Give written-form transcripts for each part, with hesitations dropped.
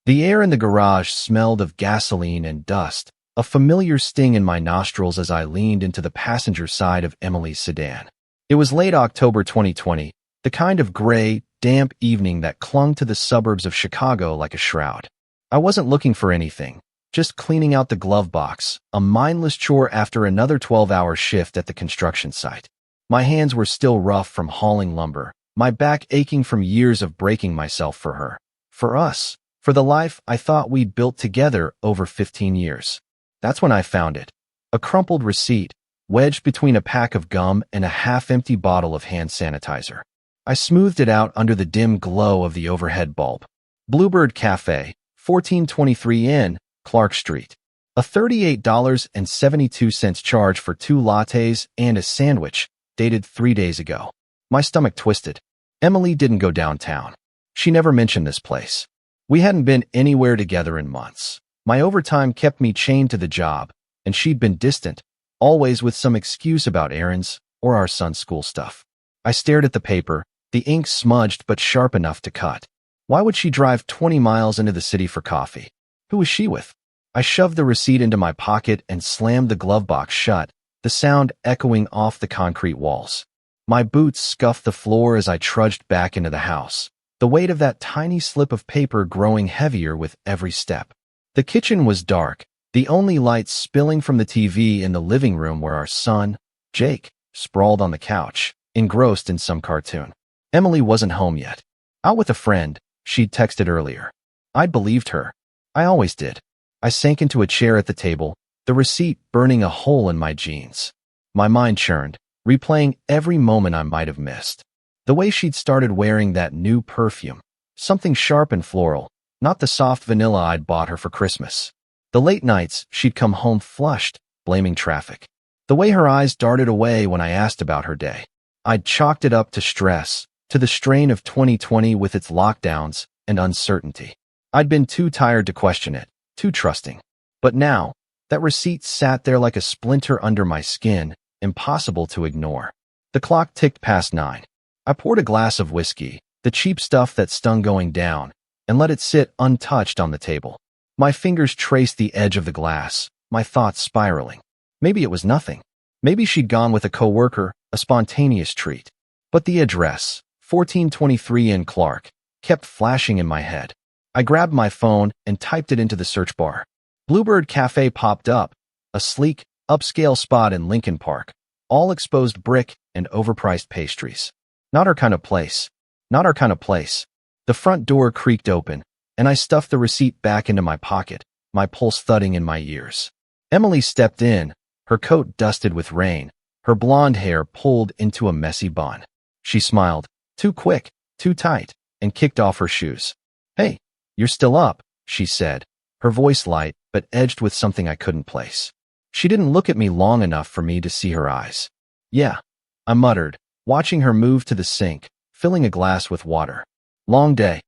The air in the garage smelled of gasoline and dust, a familiar sting in my nostrils as I leaned into the passenger side of Emily's sedan. It was late October 2020, the kind of gray, damp evening that clung to the suburbs of Chicago like a shroud. I wasn't looking for anything, just cleaning out the glove box, a mindless chore after another 12-hour shift at the construction site. My hands were still rough from hauling lumber, my back aching from years of breaking myself for her. For us. For the life I thought we'd built together over 15 years. That's when I found it. A crumpled receipt, wedged between a pack of gum and a half-empty bottle of hand sanitizer. I smoothed it out under the dim glow of the overhead bulb. Bluebird Cafe, 1423 N, Clark Street. A $38.72 charge for 2 lattes and a sandwich, dated 3 days ago. My stomach twisted. Emily didn't go downtown. She never mentioned this place. We hadn't been anywhere together in months. My overtime kept me chained to the job, and she'd been distant, always with some excuse about errands or our son's school stuff. I stared at the paper, the ink smudged but sharp enough to cut. Why would she drive 20 miles into the city for coffee? Who was she with? I shoved the receipt into my pocket and slammed the glove box shut, the sound echoing off the concrete walls. My boots scuffed the floor as I trudged back into the house, the weight of that tiny slip of paper growing heavier with every step. The kitchen was dark, the only light spilling from the TV in the living room where our son, Jake, sprawled on the couch, engrossed in some cartoon. Emily wasn't home yet. Out with a friend, she'd texted earlier. I'd believed her. I always did. I sank into a chair at the table, the receipt burning a hole in my jeans. My mind churned, replaying every moment I might have missed. The way she'd started wearing that new perfume, something sharp and floral, not the soft vanilla I'd bought her for Christmas. The late nights she'd come home flushed, blaming traffic. The way her eyes darted away when I asked about her day. I'd chalked it up to stress, to the strain of 2020 with its lockdowns and uncertainty. I'd been too tired to question it, too trusting. But now, that receipt sat there like a splinter under my skin, impossible to ignore. The clock ticked past 9. I poured a glass of whiskey, the cheap stuff that stung going down, and let it sit untouched on the table. My fingers traced the edge of the glass, my thoughts spiraling. Maybe it was nothing. Maybe she'd gone with a coworker, a spontaneous treat. But the address, 1423 N Clark, kept flashing in my head. I grabbed my phone and typed it into the search bar. Bluebird Cafe popped up, a sleek, upscale spot in Lincoln Park, all exposed brick and overpriced pastries. Not our kind of place. Not our kind of place. The front door creaked open, and I stuffed the receipt back into my pocket, my pulse thudding in my ears. Emily stepped in, her coat dusted with rain, her blonde hair pulled into a messy bun. She smiled, too quick, too tight, and kicked off her shoes. Hey, you're still up, she said, her voice light but edged with something I couldn't place. She didn't look at me long enough for me to see her eyes. Yeah, I muttered, watching her move to the sink, filling a glass with water. Long day.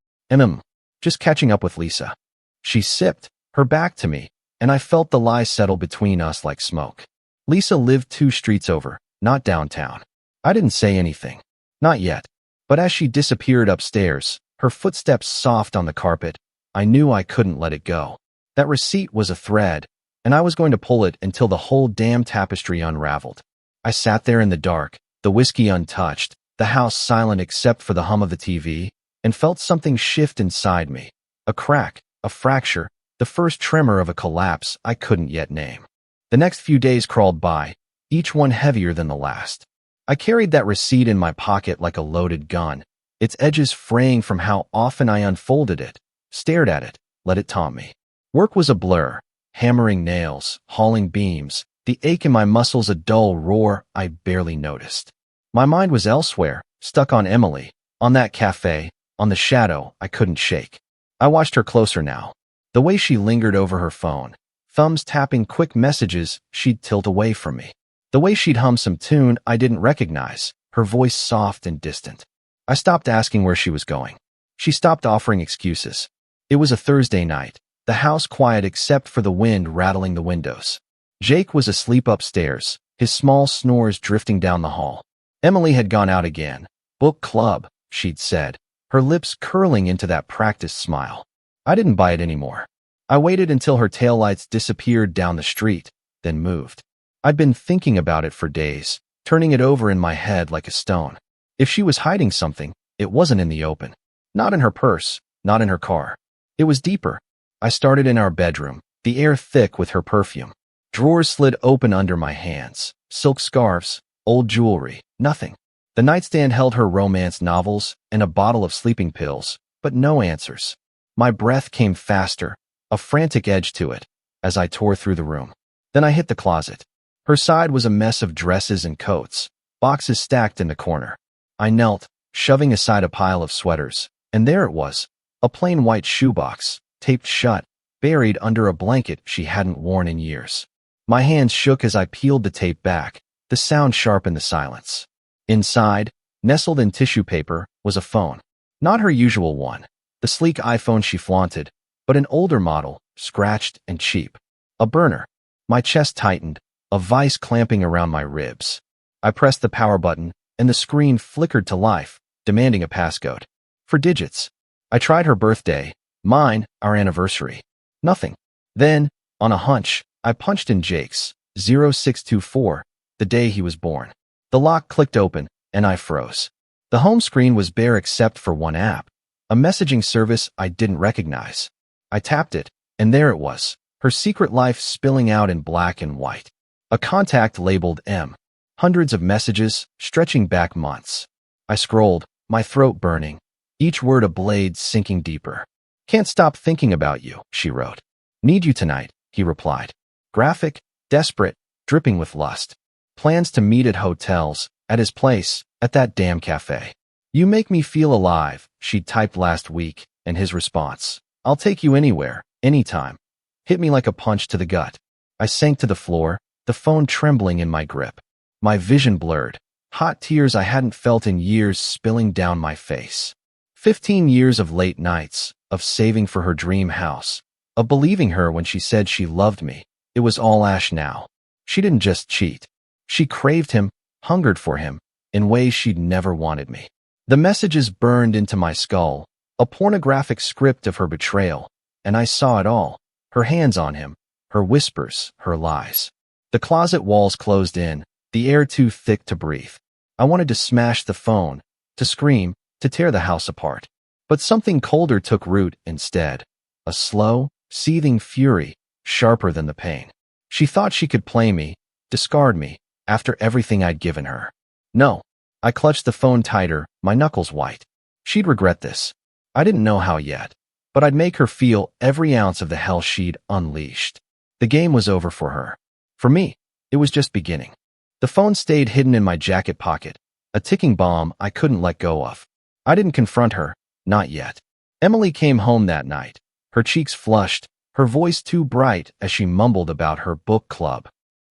Just catching up with Lisa. She sipped, her back to me, and I felt the lie settle between us like smoke. Lisa lived 2 streets over, not downtown. I didn't say anything. Not yet. But as she disappeared upstairs, her footsteps soft on the carpet, I knew I couldn't let it go. That receipt was a thread, and I was going to pull it until the whole damn tapestry unraveled. I sat there in the dark, the whiskey untouched, the house silent except for the hum of the TV, and felt something shift inside me. A crack, a fracture, the first tremor of a collapse I couldn't yet name. The next few days crawled by, each one heavier than the last. I carried that receipt in my pocket like a loaded gun, its edges fraying from how often I unfolded it, stared at it, let it taunt me. Work was a blur, hammering nails, hauling beams, the ache in my muscles a dull roar I barely noticed. My mind was elsewhere, stuck on Emily, on that cafe, on the shadow I couldn't shake. I watched her closer now. The way she lingered over her phone, thumbs tapping quick messages she'd tilt away from me. The way she'd hum some tune I didn't recognize, her voice soft and distant. I stopped asking where she was going. She stopped offering excuses. It was a Thursday night, the house quiet except for the wind rattling the windows. Jake was asleep upstairs, his small snores drifting down the hall. Emily had gone out again. Book club, she'd said, her lips curling into that practiced smile. I didn't buy it anymore. I waited until her taillights disappeared down the street, then moved. I'd been thinking about it for days, turning it over in my head like a stone. If she was hiding something, it wasn't in the open. Not in her purse, not in her car. It was deeper. I started in our bedroom, the air thick with her perfume. Drawers slid open under my hands. Silk scarves, old jewelry, nothing. The nightstand held her romance novels and a bottle of sleeping pills, but no answers. My breath came faster, a frantic edge to it, as I tore through the room. Then I hit the closet. Her side was a mess of dresses and coats, boxes stacked in the corner. I knelt, shoving aside a pile of sweaters, and there it was, a plain white shoebox, taped shut, buried under a blanket she hadn't worn in years. My hands shook as I peeled the tape back, the sound sharp in the silence. Inside, nestled in tissue paper, was a phone. Not her usual one, the sleek iPhone she flaunted, but an older model, scratched and cheap. A burner. My chest tightened, a vice clamping around my ribs. I pressed the power button, and the screen flickered to life, demanding a passcode. For digits. I tried her birthday, mine, our anniversary. Nothing. Then, on a hunch, I punched in Jake's, 0624, the day he was born. The lock clicked open, and I froze. The home screen was bare except for one app, a messaging service I didn't recognize. I tapped it, and there it was, her secret life spilling out in black and white. A contact labeled M. Hundreds of messages, stretching back months. I scrolled, my throat burning, each word a blade sinking deeper. "Can't stop thinking about you," she wrote. "Need you tonight," he replied. Graphic, desperate, dripping with lust. Plans to meet at hotels, at his place, at that damn cafe. "You make me feel alive," she'd typed last week, and his response, "I'll take you anywhere, anytime," hit me like a punch to the gut. I sank to the floor, the phone trembling in my grip. My vision blurred, hot tears I hadn't felt in years spilling down my face. 15 years of late nights, of saving for her dream house, of believing her when she said she loved me. It was all ash now. She didn't just cheat. She craved him, hungered for him, in ways she'd never wanted me. The messages burned into my skull, a pornographic script of her betrayal, and I saw it all, her hands on him, her whispers, her lies. The closet walls closed in, the air too thick to breathe. I wanted to smash the phone, to scream, to tear the house apart. But something colder took root instead, a slow, seething fury, sharper than the pain. She thought she could play me, discard me, after everything I'd given her. No. I clutched the phone tighter, my knuckles white. She'd regret this. I didn't know how yet, but I'd make her feel every ounce of the hell she'd unleashed. The game was over for her. For me, it was just beginning. The phone stayed hidden in my jacket pocket, a ticking bomb I couldn't let go of. I didn't confront her, not yet. Emily came home that night, her cheeks flushed, her voice too bright as she mumbled about her book club.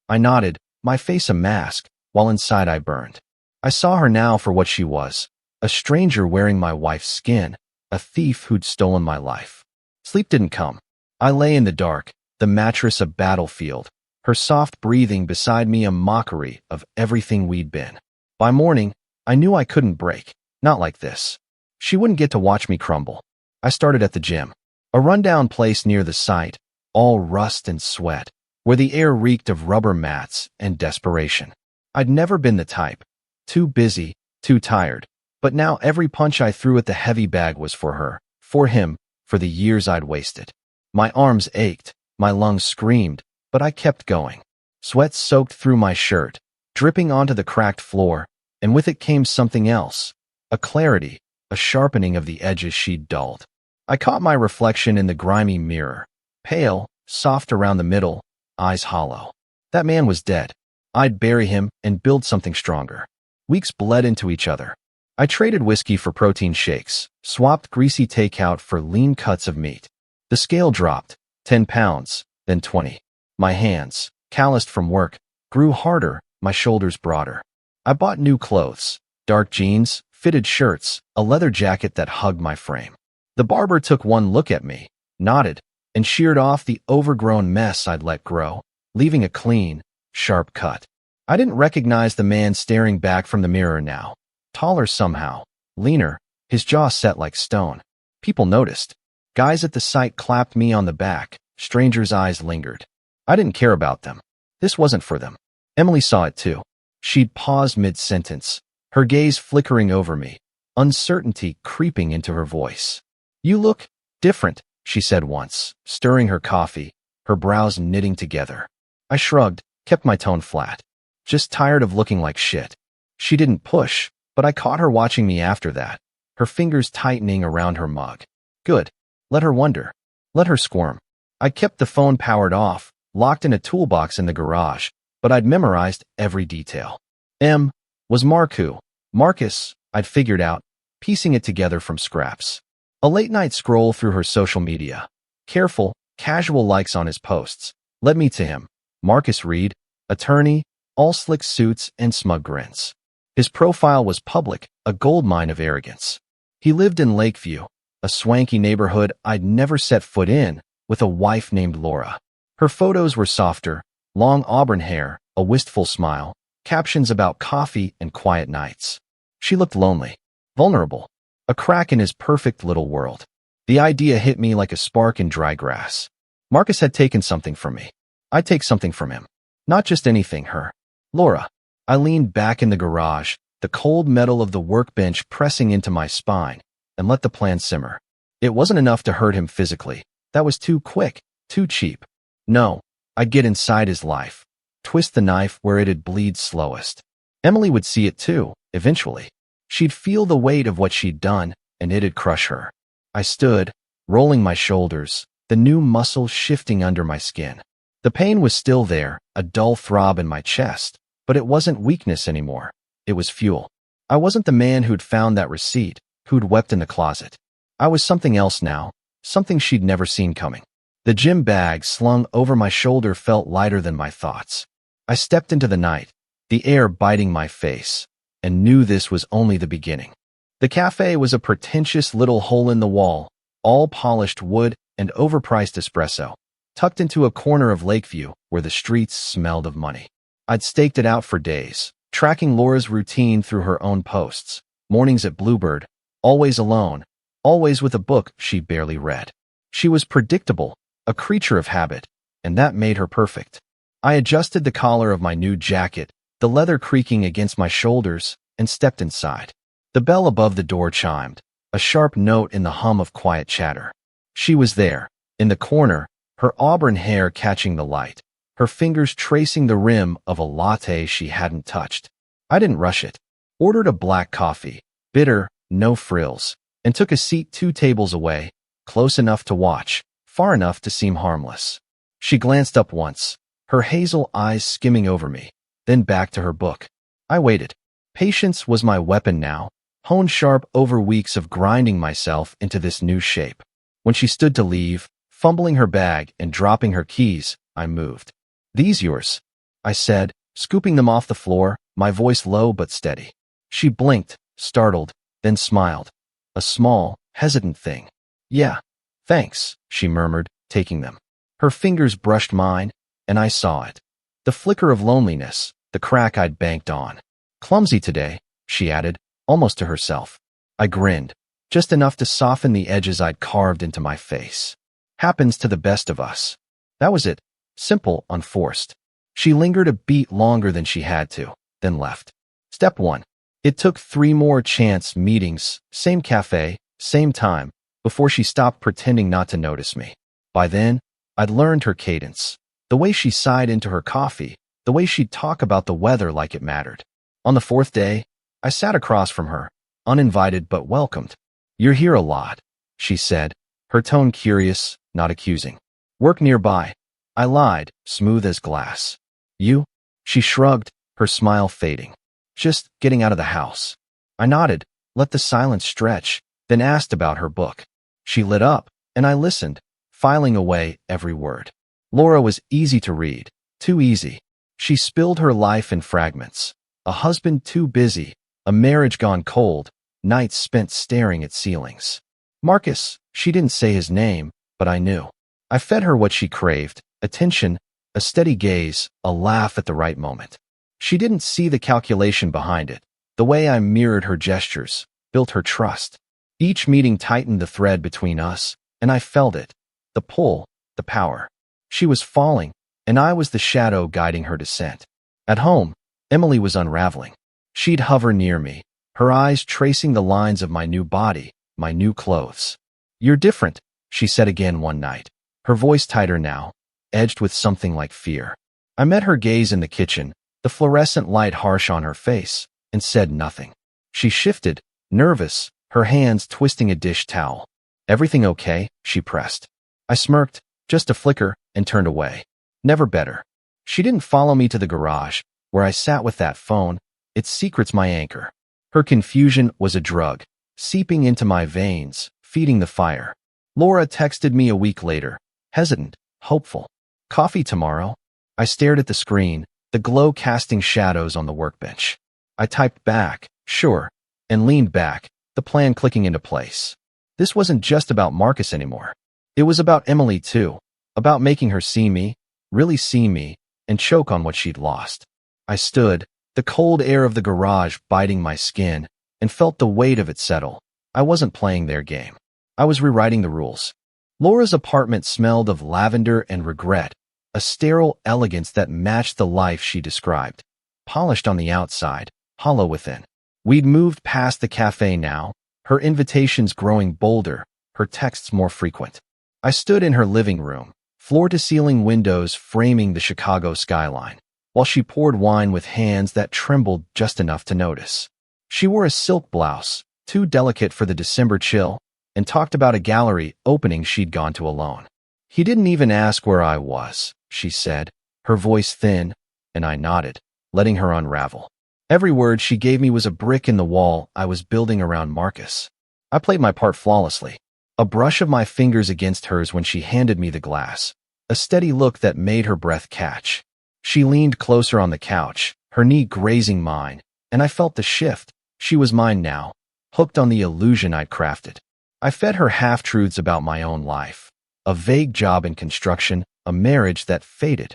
I nodded, my face a mask, while inside I burned. I saw her now for what she was, a stranger wearing my wife's skin, a thief who'd stolen my life. Sleep didn't come. I lay in the dark, the mattress a battlefield, her soft breathing beside me a mockery of everything we'd been. By morning, I knew I couldn't break, not like this. She wouldn't get to watch me crumble. I started at the gym, a rundown place near the site, all rust and sweat, where the air reeked of rubber mats and desperation. I'd never been the type. Too busy, too tired. But now every punch I threw at the heavy bag was for her, for him, for the years I'd wasted. My arms ached, my lungs screamed, but I kept going. Sweat soaked through my shirt, dripping onto the cracked floor, and with it came something else, a clarity, a sharpening of the edges she'd dulled. I caught my reflection in the grimy mirror, pale, soft around the middle, eyes hollow. That man was dead. I'd bury him and build something stronger. Weeks bled into each other. I traded whiskey for protein shakes, swapped greasy takeout for lean cuts of meat. The scale dropped, 10 pounds, then 20. My hands, calloused from work, grew harder, my shoulders broader. I bought new clothes, dark jeans, fitted shirts, a leather jacket that hugged my frame. The barber took one look at me, nodded, and sheared off the overgrown mess I'd let grow, leaving a clean, sharp cut. I didn't recognize the man staring back from the mirror now. Taller somehow, leaner, his jaw set like stone. People noticed. Guys at the site clapped me on the back. Strangers' eyes lingered. I didn't care about them. This wasn't for them. Emily saw it too. She'd paused mid-sentence, her gaze flickering over me, uncertainty creeping into her voice. "You look different," she said once, stirring her coffee, her brows knitting together. I shrugged, kept my tone flat. "Just tired of looking like shit." She didn't push, but I caught her watching me after that, her fingers tightening around her mug. Good. Let her wonder. Let her squirm. I kept the phone powered off, locked in a toolbox in the garage, but I'd memorized every detail. M was Marku. Marcus, I'd figured out, piecing it together from scraps. A late-night scroll through her social media. Careful, casual likes on his posts led me to him. Marcus Reed, attorney, all slick suits and smug grins. His profile was public, a goldmine of arrogance. He lived in Lakeview, a swanky neighborhood I'd never set foot in, with a wife named Laura. Her photos were softer, long auburn hair, a wistful smile, captions about coffee and quiet nights. She looked lonely, vulnerable, a crack in his perfect little world. The idea hit me like a spark in dry grass. Marcus had taken something from me. I'd take something from him. Not just anything, her. Laura. I leaned back in the garage, the cold metal of the workbench pressing into my spine, and let the plan simmer. It wasn't enough to hurt him physically. That was too quick, too cheap. No, I'd get inside his life, twist the knife where it'd bleed slowest. Emily would see it too, eventually. She'd feel the weight of what she'd done, and it'd crush her. I stood, rolling my shoulders, the new muscle shifting under my skin. The pain was still there, a dull throb in my chest, but it wasn't weakness anymore. It was fuel. I wasn't the man who'd found that receipt, who'd wept in the closet. I was something else now, something she'd never seen coming. The gym bag slung over my shoulder felt lighter than my thoughts. I stepped into the night, the air biting my face, and knew this was only the beginning. The cafe was a pretentious little hole in the wall, all polished wood and overpriced espresso, tucked into a corner of Lakeview where the streets smelled of money. I'd staked it out for days, tracking Laura's routine through her own posts, mornings at Bluebird, always alone, always with a book she barely read. She was predictable, a creature of habit, and that made her perfect. I adjusted the collar of my new jacket, the leather creaking against my shoulders, and stepped inside. The bell above the door chimed, a sharp note in the hum of quiet chatter. She was there, in the corner, her auburn hair catching the light, her fingers tracing the rim of a latte she hadn't touched. I didn't rush it. Ordered a black coffee, bitter, no frills, and took a seat 2 tables away, close enough to watch, far enough to seem harmless. She glanced up once, her hazel eyes skimming over me, then back to her book. I waited. Patience was my weapon now, honed sharp over weeks of grinding myself into this new shape. When she stood to leave, fumbling her bag and dropping her keys, I moved. "These yours?" I said, scooping them off the floor, my voice low but steady. She blinked, startled, then smiled. A small, hesitant thing. "Yeah, thanks," she murmured, taking them. Her fingers brushed mine, and I saw it. The flicker of loneliness, the crack I'd banked on. "Clumsy today," she added, almost to herself. I grinned, just enough to soften the edges I'd carved into my face. Happens to the best of us. That was it. Simple, unforced. She lingered a beat longer than she had to, then left. Step 1. It took 3 more chance meetings, same cafe, same time, before she stopped pretending not to notice me. By then, I'd learned her cadence, the way she sighed into her coffee, the way she'd talk about the weather like it mattered. On the 4th day, I sat across from her, uninvited but welcomed. "You're here a lot," she said, her tone curious, not accusing. "Work nearby." I lied, smooth as glass. "You?" She shrugged, her smile fading. "Just getting out of the house." I nodded, let the silence stretch, then asked about her book. She lit up, and I listened, filing away every word. Laura was easy to read, too easy. She spilled her life in fragments. A husband too busy, a marriage gone cold, nights spent staring at ceilings. Marcus, she didn't say his name, but I knew. I fed her what she craved, attention, a steady gaze, a laugh at the right moment. She didn't see the calculation behind it. The way I mirrored her gestures, built her trust. Each meeting tightened the thread between us, and I felt it. The pull, the power. She was falling, and I was the shadow guiding her descent. At home, Emily was unraveling. She'd hover near me, her eyes tracing the lines of my new body, my new clothes. "You're different," she said again one night, her voice tighter now, edged with something like fear. I met her gaze in the kitchen, the fluorescent light harsh on her face, and said nothing. She shifted, nervous, her hands twisting a dish towel. "Everything okay?" she pressed. I smirked, just a flicker, and turned away. Never better. She didn't follow me to the garage, where I sat with that phone, its secrets my anchor. Her confusion was a drug, seeping into my veins, feeding the fire. Laura texted me a week later, hesitant, hopeful. "Coffee tomorrow?" I stared at the screen, the glow casting shadows on the workbench. I typed back, "Sure," and leaned back, the plan clicking into place. This wasn't just about Marcus anymore. It was about Emily too, about making her see me, really see me, and choke on what she'd lost. I stood, the cold air of the garage biting my skin, and felt the weight of it settle. I wasn't playing their game. I was rewriting the rules. Laura's apartment smelled of lavender and regret, a sterile elegance that matched the life she described. Polished on the outside, hollow within. We'd moved past the cafe now, her invitations growing bolder, her texts more frequent. I stood in her living room, floor-to-ceiling windows framing the Chicago skyline, while she poured wine with hands that trembled just enough to notice. She wore a silk blouse, too delicate for the December chill, and talked about a gallery opening she'd gone to alone. "He didn't even ask where I was," she said, her voice thin, and I nodded, letting her unravel. Every word she gave me was a brick in the wall I was building around Marcus. I played my part flawlessly. A brush of my fingers against hers when she handed me the glass, a steady look that made her breath catch. She leaned closer on the couch, her knee grazing mine, and I felt the shift. She was mine now, hooked on the illusion I'd crafted. I fed her half-truths about my own life. A vague job in construction, a marriage that faded.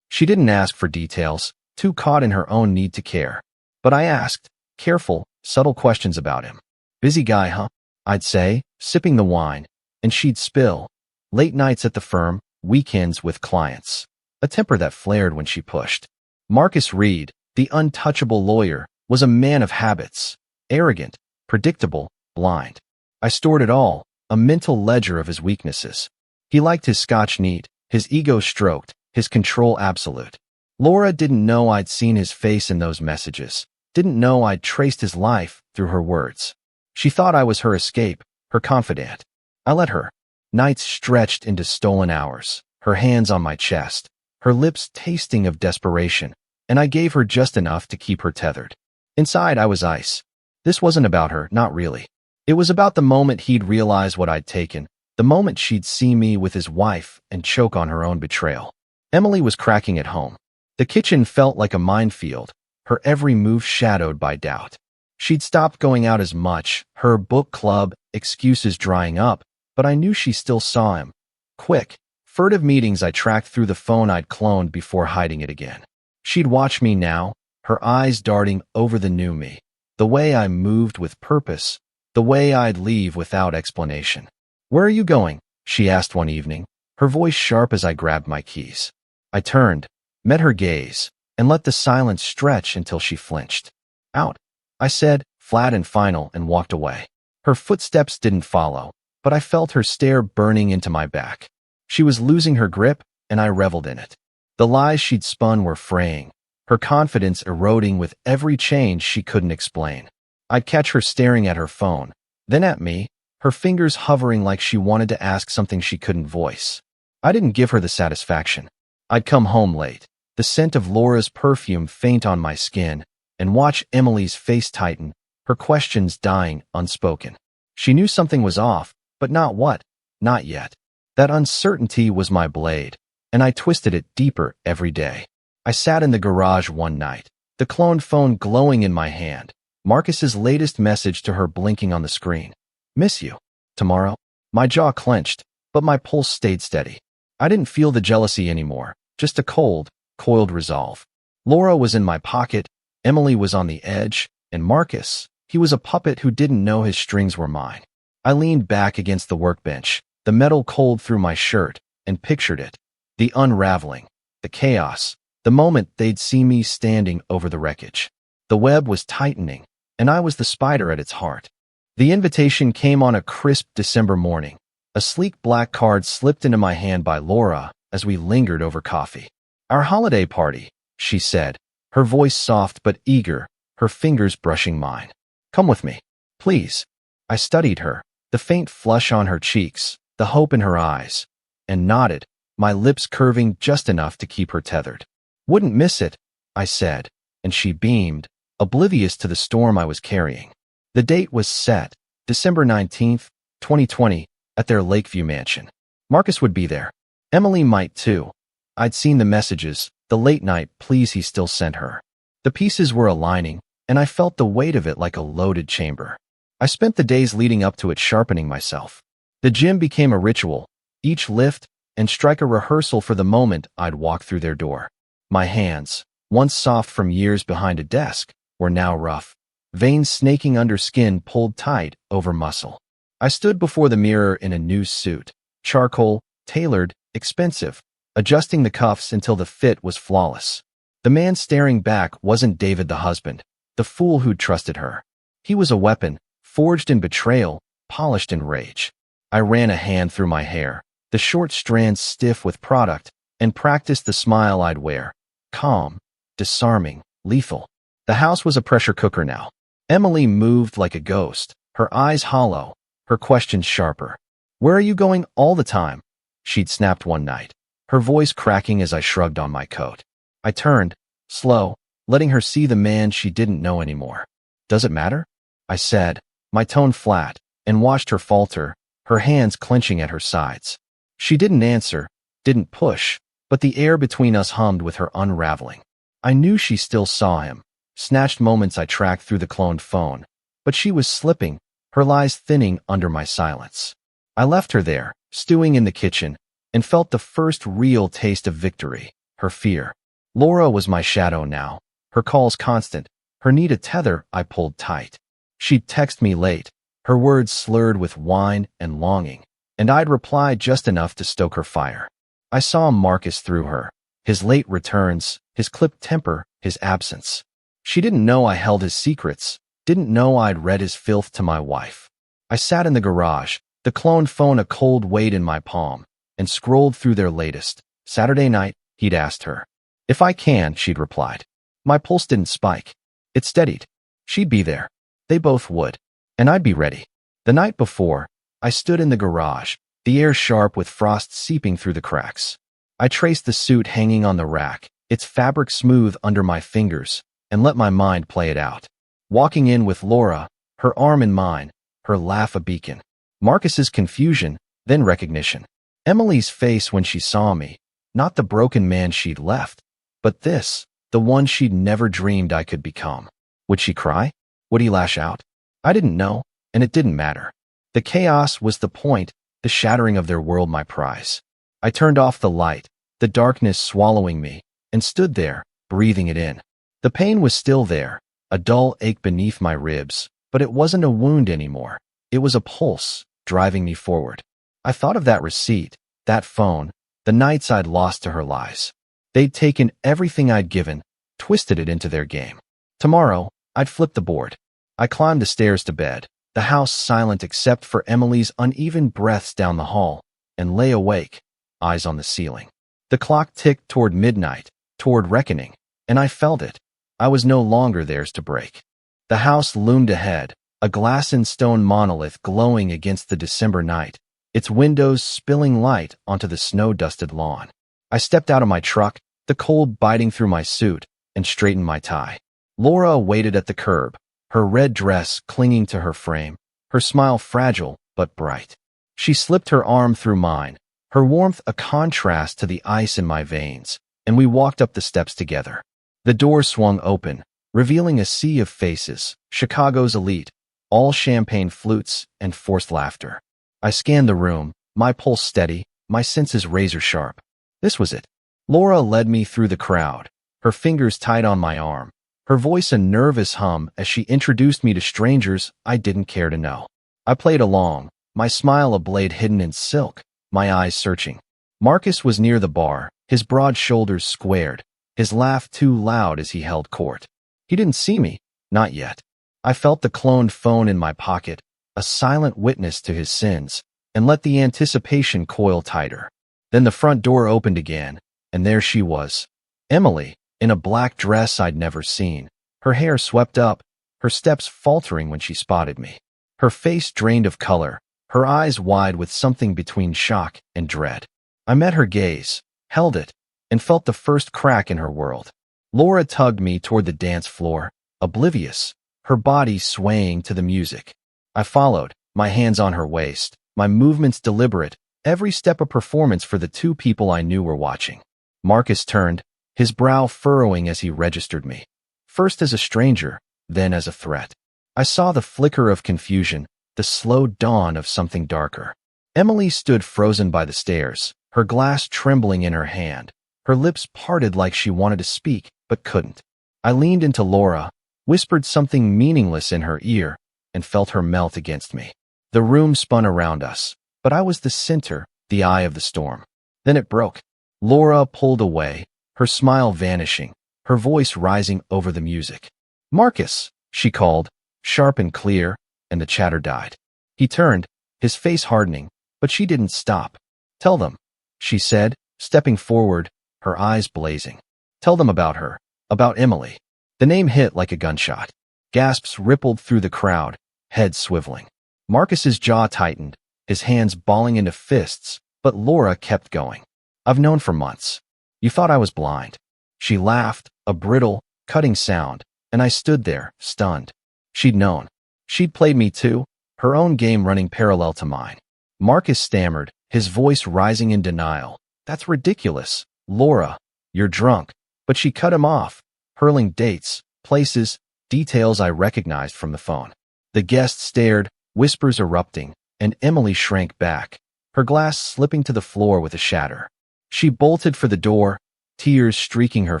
She didn't ask for details, too caught in her own need to care. But I asked, careful, subtle questions about him. "Busy guy, huh?" I'd say, sipping the wine, and she'd spill. Late nights at the firm, weekends with clients. A temper that flared when she pushed. Marcus Reed, the untouchable lawyer, was a man of habits. Arrogant, predictable, blind. I stored it all, a mental ledger of his weaknesses. He liked his scotch neat, his ego stroked, his control absolute. Laura didn't know I'd seen his face in those messages, didn't know I'd traced his life through her words. She thought I was her escape, her confidant. I let her. Nights stretched into stolen hours, her hands on my chest, her lips tasting of desperation, and I gave her just enough to keep her tethered. Inside, I was ice. This wasn't about her, not really. It was about the moment he'd realize what I'd taken, the moment she'd see me with his wife and choke on her own betrayal. Emily was cracking at home. The kitchen felt like a minefield, her every move shadowed by doubt. She'd stopped going out as much, her book club, excuses drying up, but I knew she still saw him. Quick, furtive meetings I tracked through the phone I'd cloned before hiding it again. She'd watch me now, her eyes darting over the new me, the way I moved with purpose, the way I'd leave without explanation. "Where are you going?" she asked one evening, her voice sharp as I grabbed my keys. I turned, met her gaze, and let the silence stretch until she flinched. "Out," I said, flat and final, and walked away. Her footsteps didn't follow, but I felt her stare burning into my back. She was losing her grip, and I reveled in it. The lies she'd spun were fraying, her confidence eroding with every change she couldn't explain. I'd catch her staring at her phone, then at me, her fingers hovering like she wanted to ask something she couldn't voice. I didn't give her the satisfaction. I'd come home late, the scent of Laura's perfume faint on my skin, and watch Emily's face tighten, her questions dying unspoken. She knew something was off, but not what, not yet. That uncertainty was my blade, and I twisted it deeper every day. I sat in the garage one night, the cloned phone glowing in my hand, Marcus's latest message to her blinking on the screen. "Miss you. Tomorrow?" My jaw clenched, but my pulse stayed steady. I didn't feel the jealousy anymore, just a cold, coiled resolve. Laura was in my pocket, Emily was on the edge, and Marcus, he was a puppet who didn't know his strings were mine. I leaned back against the workbench, the metal cold through my shirt, and pictured it. The unraveling, the chaos, the moment they'd see me standing over the wreckage. The web was tightening, and I was the spider at its heart. The invitation came on a crisp December morning. A sleek black card slipped into my hand by Laura as we lingered over coffee. "Our holiday party," she said, her voice soft but eager, her fingers brushing mine. "Come with me, please." I studied her, the faint flush on her cheeks, the hope in her eyes, and nodded, my lips curving just enough to keep her tethered. "Wouldn't miss it," I said, and she beamed, oblivious to the storm I was carrying. The date was set, December 19th, 2020, at their Lakeview mansion. Marcus would be there. Emily might too. I'd seen the messages, the late-night pleas he still sent her. The pieces were aligning, and I felt the weight of it like a loaded chamber. I spent the days leading up to it sharpening myself. The gym became a ritual, each lift and strike a rehearsal for the moment I'd walk through their door. My hands, once soft from years behind a desk, were now rough, veins snaking under skin pulled tight over muscle. I stood before the mirror in a new suit, charcoal, tailored, expensive, adjusting the cuffs until the fit was flawless. The man staring back wasn't David the husband, the fool who'd trusted her. He was a weapon, forged in betrayal, polished in rage. I ran a hand through my hair, the short strands stiff with product, and practiced the smile I'd wear. Calm, disarming, lethal. The house was a pressure cooker now. Emily moved like a ghost, her eyes hollow, her questions sharper. "Where are you going all the time?" she'd snapped one night, her voice cracking as I shrugged on my coat. I turned, slow, letting her see the man she didn't know anymore. "Does it matter?" I said, my tone flat, and watched her falter, her hands clenching at her sides. She didn't answer, didn't push, but the air between us hummed with her unraveling. I knew she still saw him, snatched moments I tracked through the cloned phone, but she was slipping, her lies thinning under my silence. I left her there, stewing in the kitchen, and felt the first real taste of victory, her fear. Laura was my shadow now, her calls constant, her need a tether I pulled tight. She'd text me late, her words slurred with whine and longing, and I'd reply just enough to stoke her fire. I saw Marcus through her, his late returns, his clipped temper, his absence. She didn't know I held his secrets, didn't know I'd read his filth to my wife. I sat in the garage, the cloned phone a cold weight in my palm, and scrolled through their latest. Saturday night, he'd asked her. "If I can," she'd replied. My pulse didn't spike. It steadied. She'd be there. They both would. And I'd be ready. The night before, I stood in the garage, the air sharp with frost seeping through the cracks. I traced the suit hanging on the rack, its fabric smooth under my fingers, and let my mind play it out. Walking in with Laura, her arm in mine, her laugh a beacon. Marcus's confusion, then recognition. Emily's face when she saw me, not the broken man she'd left, but this, the one she'd never dreamed I could become. Would she cry? Would he lash out? I didn't know, and it didn't matter. The chaos was the point, the shattering of their world my prize. I turned off the light, the darkness swallowing me, and stood there, breathing it in. The pain was still there, a dull ache beneath my ribs, but it wasn't a wound anymore. It was a pulse, driving me forward. I thought of that receipt, that phone, the nights I'd lost to her lies. They'd taken everything I'd given, twisted it into their game. Tomorrow, I'd flip the board. I climbed the stairs to bed, the house silent except for Emily's uneven breaths down the hall, and lay awake, eyes on the ceiling. The clock ticked toward midnight, toward reckoning, and I felt it. I was no longer theirs to break. The house loomed ahead, a glass and stone monolith glowing against the December night, its windows spilling light onto the snow-dusted lawn. I stepped out of my truck, the cold biting through my suit, and straightened my tie. Laura waited at the curb, her red dress clinging to her frame, her smile fragile but bright. She slipped her arm through mine, her warmth a contrast to the ice in my veins, and we walked up the steps together. The door swung open, revealing a sea of faces, Chicago's elite, all champagne flutes and forced laughter. I scanned the room, my pulse steady, my senses razor sharp. This was it. Laura led me through the crowd, her fingers tight on my arm, her voice a nervous hum as she introduced me to strangers I didn't care to know. I played along, my smile a blade hidden in silk, my eyes searching. Marcus was near the bar, his broad shoulders squared, his laugh too loud as he held court. He didn't see me, not yet. I felt the cloned phone in my pocket, a silent witness to his sins, and let the anticipation coil tighter. Then the front door opened again, and there she was. Emily, in a black dress I'd never seen, her hair swept up, her steps faltering when she spotted me. Her face drained of color, her eyes wide with something between shock and dread. I met her gaze, held it, and felt the first crack in her world. Laura tugged me toward the dance floor, oblivious, her body swaying to the music. I followed, my hands on her waist, my movements deliberate, every step a performance for the two people I knew were watching. Marcus turned, his brow furrowing as he registered me. First as a stranger, then as a threat. I saw the flicker of confusion, the slow dawn of something darker. Emily stood frozen by the stairs, her glass trembling in her hand, her lips parted like she wanted to speak, but couldn't. I leaned into Laura, whispered something meaningless in her ear, and felt her melt against me. The room spun around us, but I was the center, the eye of the storm. Then it broke. Laura pulled away, her smile vanishing, her voice rising over the music. "Marcus," she called, sharp and clear, and the chatter died. He turned, his face hardening, but she didn't stop. "Tell them," she said, stepping forward, her eyes blazing. "Tell them about her, about Emily." The name hit like a gunshot. Gasps rippled through the crowd, head swiveling. Marcus's jaw tightened, his hands balling into fists, but Laura kept going. "I've known for months. You thought I was blind." She laughed, a brittle, cutting sound, and I stood there, stunned. She'd known. She'd played me too, her own game running parallel to mine. Marcus stammered, his voice rising in denial. "That's ridiculous. Laura, you're drunk." But she cut him off, hurling dates, places, details I recognized from the phone. The guest stared, whispers erupting, and Emily shrank back, her glass slipping to the floor with a shatter. She bolted for the door, tears streaking her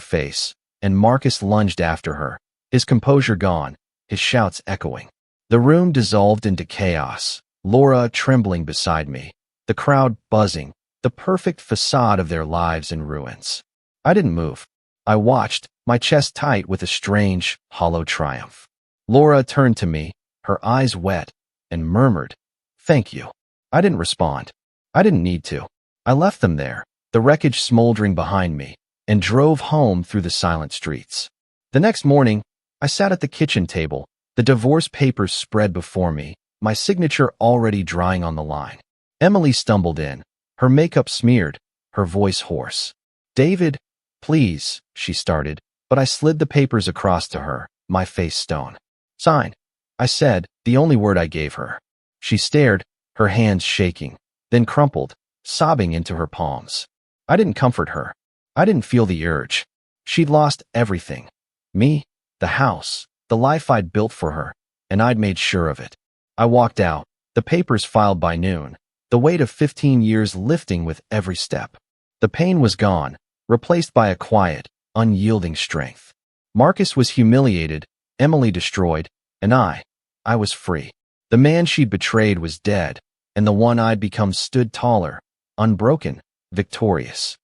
face, and Marcus lunged after her, his composure gone, his shouts echoing. The room dissolved into chaos, Laura trembling beside me, the crowd buzzing, the perfect facade of their lives in ruins. I didn't move. I watched, my chest tight with a strange, hollow triumph. Laura turned to me, her eyes wet, and murmured, "Thank you." I didn't respond. I didn't need to. I left them there, the wreckage smoldering behind me, and drove home through the silent streets. The next morning, I sat at the kitchen table, the divorce papers spread before me, my signature already drying on the line. Emily stumbled in, her makeup smeared, her voice hoarse. "David, please," she started, but I slid the papers across to her, my face stone. "Sign," I said, the only word I gave her. She stared, her hands shaking, then crumpled, sobbing into her palms. I didn't comfort her. I didn't feel the urge. She'd lost everything. Me, the house, the life I'd built for her, and I'd made sure of it. I walked out, the papers filed by noon, the weight of 15 years lifting with every step. The pain was gone, replaced by a quiet, unyielding strength. Marcus was humiliated, Emily destroyed, and I was free. The man she'd betrayed was dead, and the one I'd become stood taller, unbroken, victorious.